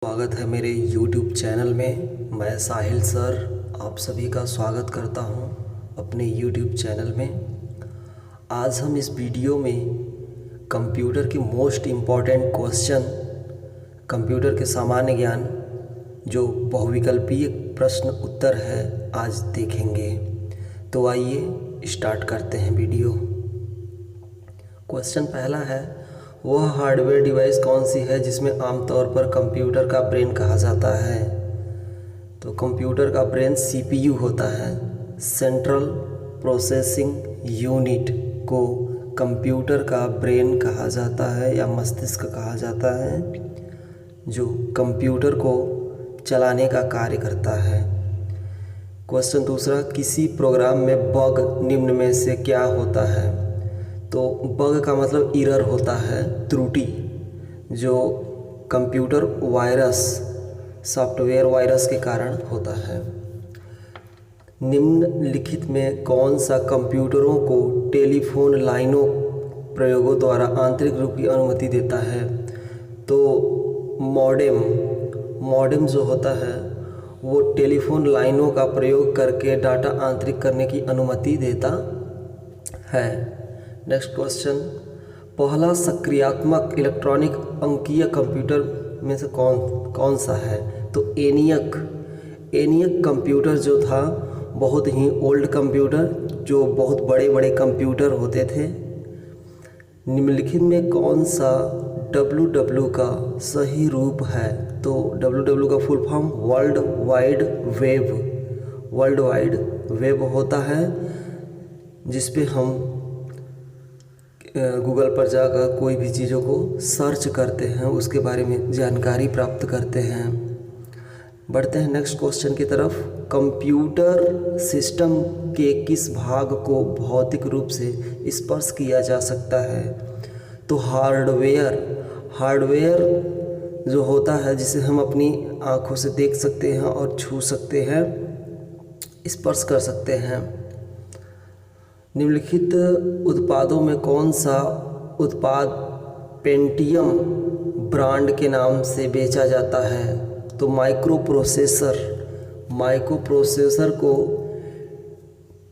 स्वागत है मेरे YouTube चैनल में। मैं साहिल सर आप सभी का स्वागत करता हूं अपने YouTube चैनल में। आज हम इस वीडियो में कंप्यूटर की मोस्ट इम्पॉर्टेंट क्वेश्चन, कंप्यूटर के सामान्य ज्ञान जो बहुविकल्पीय प्रश्न उत्तर है आज देखेंगे। तो आइए स्टार्ट करते हैं वीडियो। क्वेश्चन पहला है, वह हार्डवेयर डिवाइस कौन सी है जिसमें आमतौर पर कंप्यूटर का ब्रेन कहा जाता है? तो कंप्यूटर का ब्रेन CPU होता है। सेंट्रल प्रोसेसिंग यूनिट को कंप्यूटर का ब्रेन कहा जाता है या मस्तिष्क कहा जाता है, जो कंप्यूटर को चलाने का कार्य करता है। क्वेश्चन दूसरा, किसी प्रोग्राम में बग निम्न में से क्या होता है? तो बग का मतलब एरर होता है, त्रुटि, जो कंप्यूटर वायरस, सॉफ्टवेयर वायरस के कारण होता है। निम्नलिखित में कौन सा कंप्यूटरों को टेलीफोन लाइनों प्रयोगों द्वारा आंतरिक रूप की अनुमति देता है? तो मॉडेम जो होता है वो टेलीफोन लाइनों का प्रयोग करके डाटा आंतरिक करने की अनुमति देता है। नेक्स्ट क्वेश्चन, पहला सक्रियात्मक इलेक्ट्रॉनिक अंकीय कंप्यूटर में से कौन सा है? तो एनियक कंप्यूटर जो था, बहुत ही ओल्ड कंप्यूटर, जो बहुत बड़े बड़े कंप्यूटर होते थे। निम्नलिखित में कौन सा WW का सही रूप है? तो WW का full form world wide web होता है, जिस पे हम गूगल पर जाकर कोई भी चीज़ों को सर्च करते हैं, उसके बारे में जानकारी प्राप्त करते हैं। बढ़ते हैं नेक्स्ट क्वेश्चन की तरफ। कंप्यूटर सिस्टम के किस भाग को भौतिक रूप से स्पर्श किया जा सकता है? तो हार्डवेयर जो होता है, जिसे हम अपनी आँखों से देख सकते हैं और छू सकते हैं, स्पर्श कर सकते हैं। निम्नलिखित उत्पादों में कौन सा उत्पाद पेंटियम ब्रांड के नाम से बेचा जाता है? तो माइक्रोप्रोसेसर को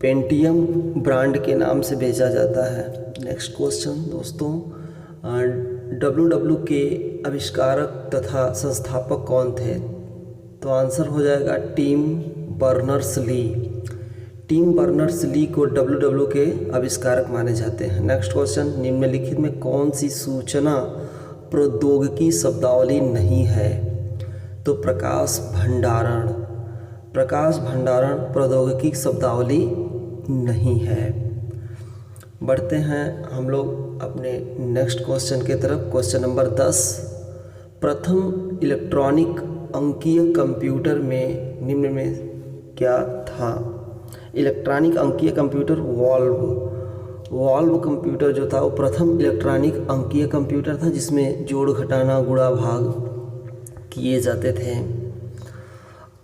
पेंटियम ब्रांड के नाम से बेचा जाता है। नेक्स्ट क्वेश्चन दोस्तों, WW के आविष्कारक तथा संस्थापक कौन थे? तो आंसर हो जाएगा टिम बर्नर्स-ली को WW के आविष्कारक माने जाते हैं। नेक्स्ट क्वेश्चन, निम्नलिखित में कौन सी सूचना प्रौद्योगिकी शब्दावली नहीं है? तो प्रकाश भंडारण प्रौद्योगिकी शब्दावली नहीं है। बढ़ते हैं हम लोग अपने नेक्स्ट क्वेश्चन की तरफ। क्वेश्चन नंबर 10, प्रथम इलेक्ट्रॉनिक अंकीय कंप्यूटर में निम्न में क्या था? इलेक्ट्रॉनिक अंकीय कंप्यूटर वॉल्व कंप्यूटर जो था वो प्रथम इलेक्ट्रॉनिक अंकीय कंप्यूटर था, जिसमें जोड़ घटाना गुणा भाग किए जाते थे।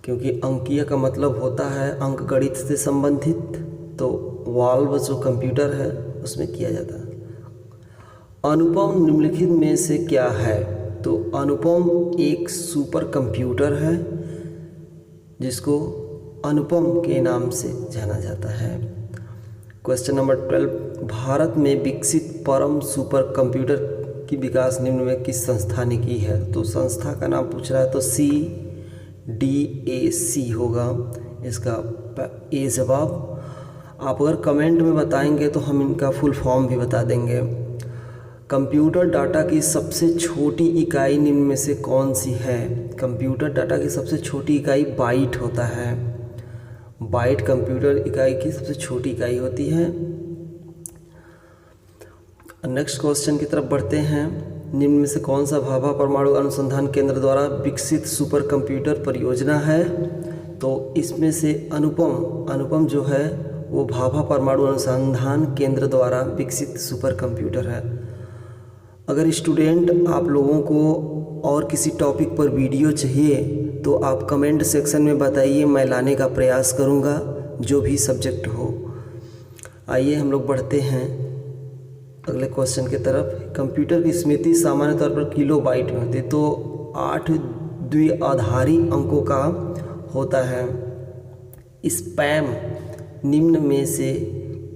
क्योंकि अंकीय का मतलब होता है अंक गणित से संबंधित, तो वॉल्व जो कंप्यूटर है उसमें किया जाता है। अनुपम निम्नलिखित में से क्या है? तो अनुपम एक सुपर कंप्यूटर है, जिसको अनुपम के नाम से जाना जाता है। क्वेश्चन नंबर 12, भारत में विकसित परम सुपर कंप्यूटर की विकास निम्न में किस संस्था ने की है? तो संस्था का नाम पूछ रहा है, तो CDAC होगा इसका ए जवाब। आप अगर कमेंट में बताएंगे तो हम इनका फुल फॉर्म भी बता देंगे। कंप्यूटर डाटा की सबसे छोटी इकाई निम्न में से कौन सी है? कंप्यूटर डाटा की सबसे छोटी इकाई बाइट होता है। बाइट कंप्यूटर इकाई की सबसे छोटी इकाई होती है। नेक्स्ट क्वेश्चन की तरफ बढ़ते हैं। निम्न में से कौन सा भाभा परमाणु अनुसंधान केंद्र द्वारा विकसित सुपर कंप्यूटर परियोजना है? तो इसमें से अनुपम जो है वो भाभा परमाणु अनुसंधान केंद्र द्वारा विकसित सुपर कंप्यूटर है। अगर स्टूडेंट आप लोगों को और किसी टॉपिक पर वीडियो चाहिए तो आप कमेंट सेक्शन में बताइए, मैं लाने का प्रयास करूंगा, जो भी सब्जेक्ट हो। आइए हम लोग बढ़ते हैं अगले क्वेश्चन की तरफ। कंप्यूटर की स्मृति सामान्य तौर पर किलोबाइट में होती है, तो 8 द्विआधारी अंकों का होता है। स्पैम निम्न में से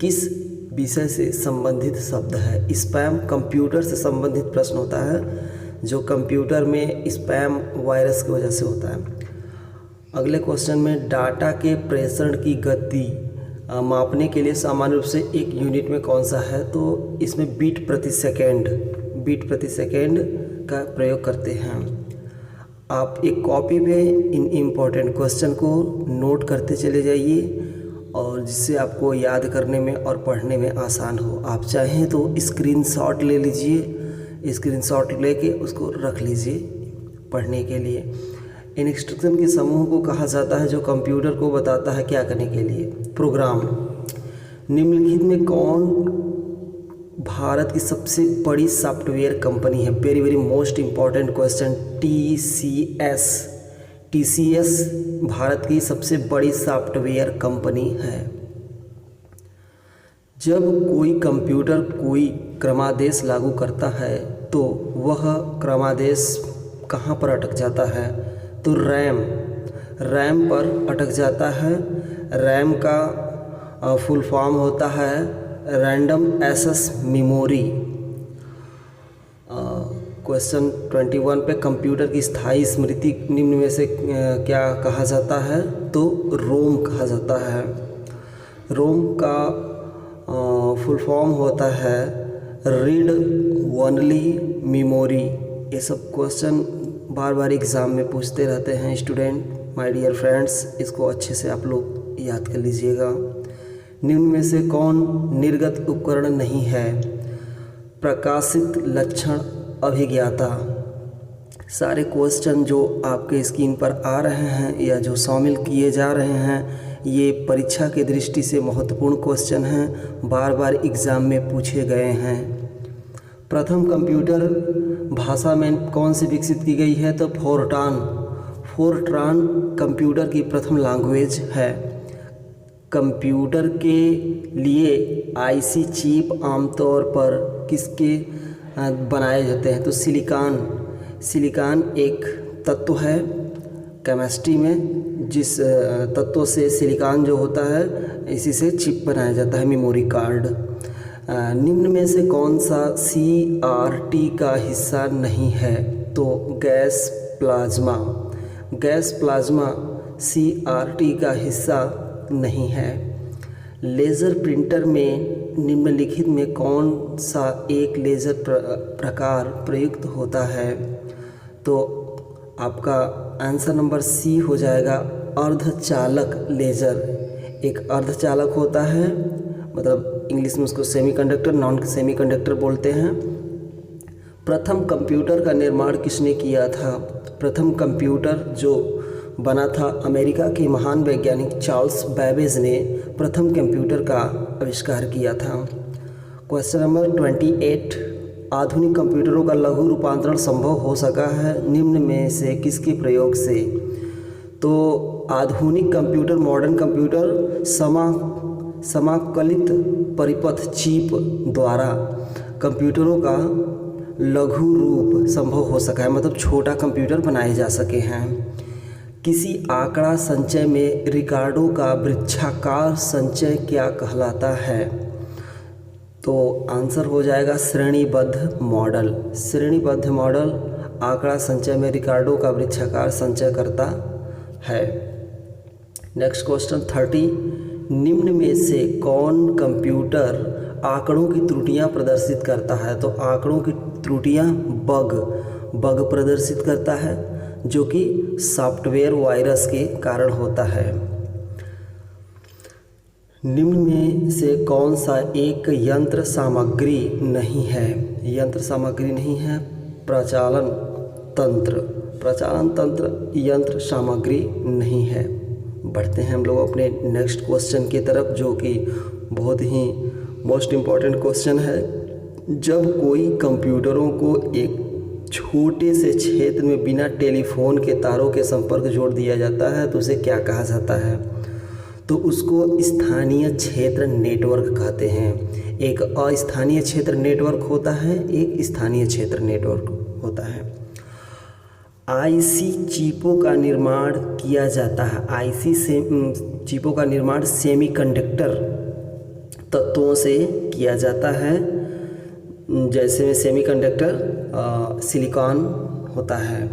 किस विषय से संबंधित शब्द है? स्पैम कंप्यूटर से संबंधित प्रश्न होता है, जो कंप्यूटर में स्पैम वायरस की वजह से होता है। अगले क्वेश्चन में डाटा के प्रेषण की गति मापने के लिए सामान्य रूप से एक यूनिट में कौन सा है? तो इसमें बीट प्रति सेकेंड का प्रयोग करते हैं। आप एक कॉपी पे इन इम्पोर्टेंट क्वेश्चन को नोट करते चले जाइए और जिससे आपको याद करने में और पढ़ने में आसान हो। आप चाहें तो स्क्रीनशॉट ले लीजिए, स्क्रीनशॉट लेके उसको रख लीजिए पढ़ने के लिए। इंस्ट्रक्शन के समूह को कहा जाता है जो कंप्यूटर को बताता है क्या करने के लिए। प्रोग्राम। निम्नलिखित में कौन भारत की सबसे बड़ी सॉफ्टवेयर कंपनी है? Very very most important question. TCS Bharat की सबसे बड़ी सॉफ्टवेयर कंपनी है। जब कोई कंप्यूटर कोई क्रमादेश लागू करता है तो वह क्रमादेश कहाँ पर अटक जाता है? तो रैम पर अटक जाता है। रैम का फुल फॉर्म होता है रैंडम एक्सेस मेमोरी। क्वेश्चन 21 पे कंप्यूटर की स्थायी स्मृति निम्न में से क्या कहा जाता है? तो रोम कहा जाता है। रोम का फुल फॉर्म होता है रीड ओनली मेमोरी। ये सब क्वेश्चन बार बार एग्ज़ाम में पूछते रहते हैं स्टूडेंट। माय डियर फ्रेंड्स, इसको अच्छे से आप लोग याद कर लीजिएगा। निम्न में से कौन निर्गत उपकरण नहीं है? प्रकाशित लक्षण अभिज्ञाता। सारे क्वेश्चन जो आपके स्क्रीन पर आ रहे हैं या जो शामिल किए जा रहे हैं, ये परीक्षा की दृष्टि से महत्वपूर्ण क्वेश्चन हैं, बार बार एग्ज़ाम में पूछे गए हैं। प्रथम कंप्यूटर भाषा में कौन सी विकसित की गई है? तो फोरट्रान कंप्यूटर की प्रथम लैंग्वेज है। कंप्यूटर के लिए आईसी चिप आमतौर पर किसके बनाए जाते हैं? तो सिलिकॉन एक तत्व है केमिस्ट्री में, जिस तत्व से सिलिकॉन जो होता है इसी से चिप बनाया जाता है, मेमोरी कार्ड। निम्न में से कौन सा CRT का हिस्सा नहीं है? तो गैस प्लाज्मा CRT का हिस्सा नहीं है। लेज़र प्रिंटर में निम्नलिखित में कौन सा एक लेज़र प्रकार प्रयुक्त होता है? तो आपका आंसर नंबर C हो जाएगा, अर्धचालक लेज़र। एक अर्धचालक होता है, मतलब इंग्लिश में उसको सेमीकंडक्टर, नॉन सेमीकंडक्टर बोलते हैं। प्रथम कंप्यूटर का निर्माण किसने किया था? प्रथम कंप्यूटर जो बना था अमेरिका के महान वैज्ञानिक चार्ल्स बैबेज ने प्रथम कंप्यूटर का आविष्कार किया था। क्वेश्चन नंबर 28, आधुनिक कंप्यूटरों का लघु रूपांतरण संभव हो सका है निम्न में से किसके प्रयोग से? तो आधुनिक कंप्यूटर, मॉडर्न कंप्यूटर समाकलित परिपथ चिप द्वारा कंप्यूटरों का लघु रूप संभव हो सका है, मतलब छोटा कंप्यूटर बनाए जा सके हैं। किसी आंकड़ा संचय में रिकॉर्डों का वृक्षाकार संचय क्या कहलाता है? तो आंसर हो जाएगा श्रेणीबद्ध मॉडल। श्रेणीबद्ध मॉडल आंकड़ा संचय में रिकॉर्डों का वृक्षाकार संचय करता है। नेक्स्ट क्वेश्चन 30, निम्न में से कौन कंप्यूटर आंकड़ों की त्रुटियां प्रदर्शित करता है? तो आंकड़ों की त्रुटियां बग प्रदर्शित करता है, जो कि सॉफ्टवेयर वायरस के कारण होता है। निम्न में से कौन सा एक यंत्र सामग्री नहीं है? यंत्र सामग्री नहीं है प्रचालन तंत्र यंत्र सामग्री नहीं है। बढ़ते हैं हम लोग अपने नेक्स्ट क्वेश्चन की तरफ, जो कि बहुत ही मोस्ट इम्पॉर्टेंट क्वेश्चन है। जब कोई कंप्यूटरों को एक छोटे से क्षेत्र में बिना टेलीफोन के तारों के संपर्क जोड़ दिया जाता है तो उसे क्या कहा जाता है? तो उसको स्थानीय क्षेत्र नेटवर्क कहते हैं। एक अस्थानीय क्षेत्र नेटवर्क होता है, एक स्थानीय क्षेत्र नेटवर्क होता है। आईसी चिपों का निर्माण किया जाता है। आईसी से चिपों का निर्माण सेमीकंडक्टर तत्वों से किया जाता है, जैसे में सेमीकंडक्टर सिलिकॉन होता है।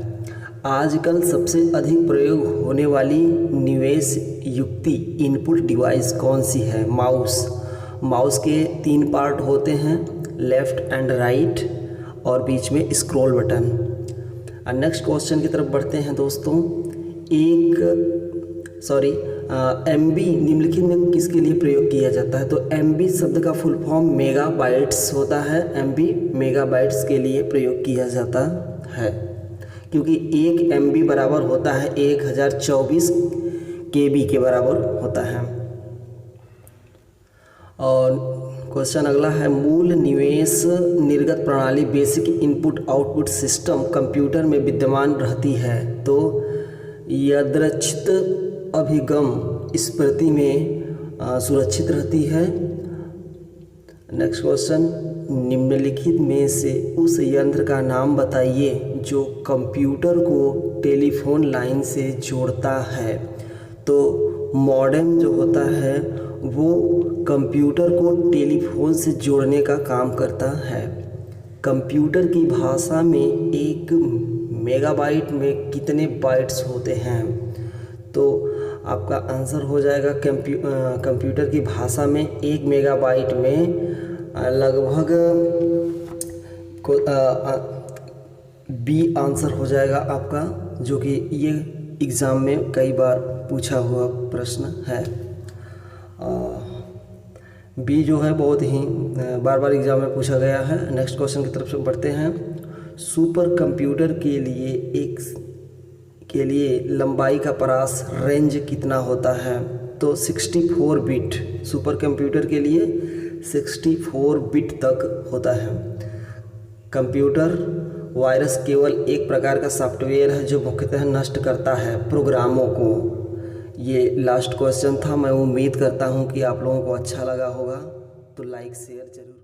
आजकल सबसे अधिक प्रयोग होने वाली निवेश युक्ति इनपुट डिवाइस कौन सी है? माउस। माउस के 3 पार्ट होते हैं, लेफ़्ट एंड राइट और बीच में स्क्रॉल बटन। नेक्स्ट क्वेश्चन की तरफ बढ़ते हैं दोस्तों। एमबी निम्नलिखित में किसके लिए प्रयोग किया जाता है? तो एमबी शब्द का फुल फॉर्म मेगाबाइट्स होता है। एमबी मेगाबाइट्स के लिए प्रयोग किया जाता है, क्योंकि 1 एमबी बराबर होता है 1024 केबी के बराबर होता है। और क्वेश्चन अगला है, मूल निवेश निर्गत प्रणाली basic input output system computer में विद्यमान रहती है, तो यादृच्छिक अभिगम स्मृति में सुरक्षित रहती है। नेक्स्ट क्वेश्चन, निम्नलिखित में से उस यंत्र का नाम बताइए जो कंप्यूटर को टेलीफोन लाइन से जोड़ता है। तो मॉडेम जो होता है वो कंप्यूटर को टेलीफोन से जोड़ने का काम करता है। कंप्यूटर की भाषा में 1 मेगाबाइट में कितने बाइट्स होते हैं? तो आपका आंसर हो जाएगा कंप्यूटर की भाषा में 1 मेगाबाइट में लगभग बी आंसर हो जाएगा आपका, जो कि ये एग्ज़ाम में कई बार पूछा हुआ प्रश्न है। बी जो है बहुत ही बार बार एग्ज़ाम में पूछा गया है। नेक्स्ट क्वेश्चन की तरफ से बढ़ते हैं। सुपर कंप्यूटर के लिए लंबाई का परास रेंज कितना होता है? तो 64 बिट। सुपर कंप्यूटर के लिए 64 बिट तक होता है। कंप्यूटर वायरस केवल एक प्रकार का सॉफ्टवेयर है जो मुख्यतः नष्ट करता है प्रोग्रामों को। ये लास्ट क्वेश्चन था। मैं उम्मीद करता हूँ कि आप लोगों को अच्छा लगा होगा, तो लाइक शेयर जरूर।